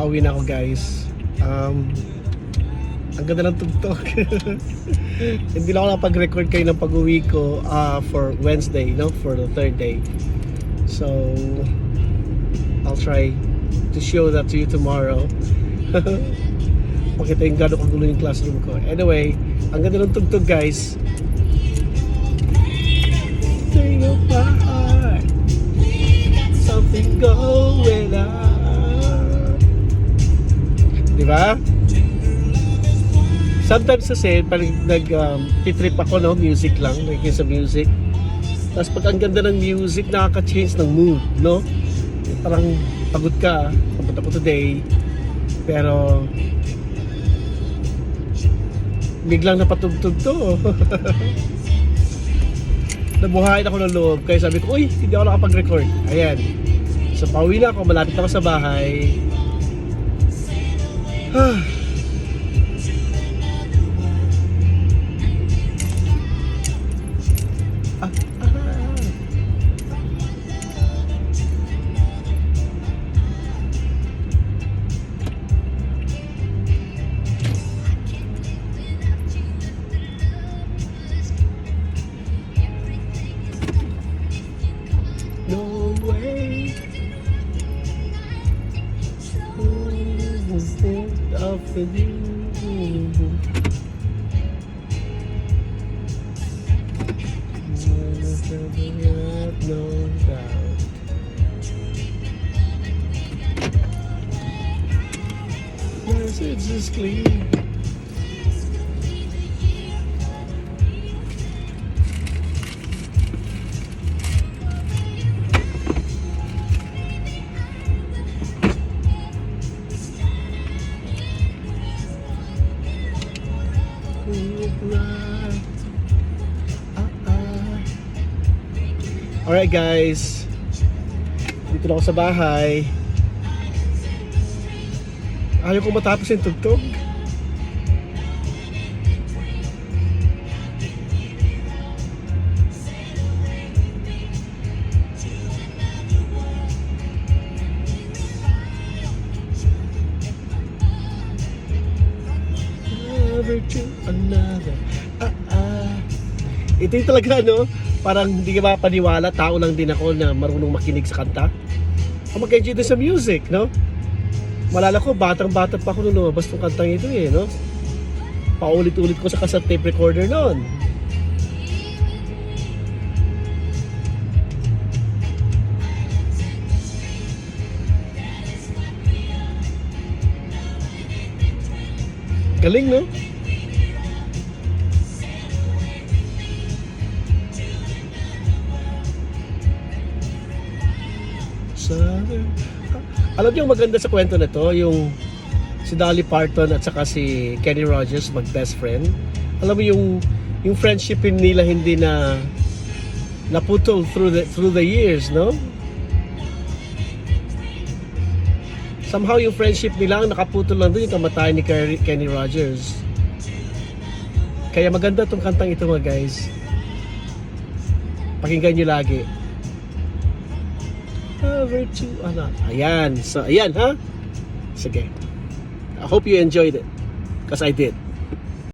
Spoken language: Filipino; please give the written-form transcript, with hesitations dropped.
pauwi na ako guys. Ang ganda ng tugtog. Hindi lang ako nakapag-record kayo ng pag-uwi ko for Wednesday, no? For the third day. So I'll try to show that to you tomorrow. Pakita yung gano'ng kagulo yung classroom ko. Anyway, ang ganda ng tugtog guys. Take of my heart, something going on. Diba? Sometimes kasi pag nag-trip ako, no, music lang, nakikinig sa music. Tapos pag ang ganda ng music, nakaka-change ng mood, no? Parang pagod ka, pagod ako today, pero biglang napatugtog to. Nabuhayin ako ng loob, kaya sabi ko, uy, hindi ako nakapag-record. Ayan. So pauwi na ako, malapit ako sa bahay. No way. Of the no doubt. Message is clear. Alright guys, dito na ako sa bahay. Ayaw ko matapos yung tugtog. Never to another. Ito yung talaga, no? Parang hindi ka mapaniwala, tao lang din ako na marunong makinig sa kanta. Ako mag-enjoy din sa music, no? Malala ko, batang-bata pa ako nung lumabas tong kantang ito eh, no? Paulit-ulit ko sa cassette tape recorder noon. Galing, no? Alam niyo maganda sa kwento na to, yung si Dolly Parton at saka si Kenny Rogers mag-best friend. Alam mo yung friendship nila hindi na naputol through the years, no? Somehow yung friendship nila ang nakaputol lang doon yung kamatayan ni Kenny Rogers. Kaya maganda tong kantang ito mga guys. Pakinggan nyo lagi. Ayan. So, ayan, ha? Sige. I hope you enjoyed it. Because I did.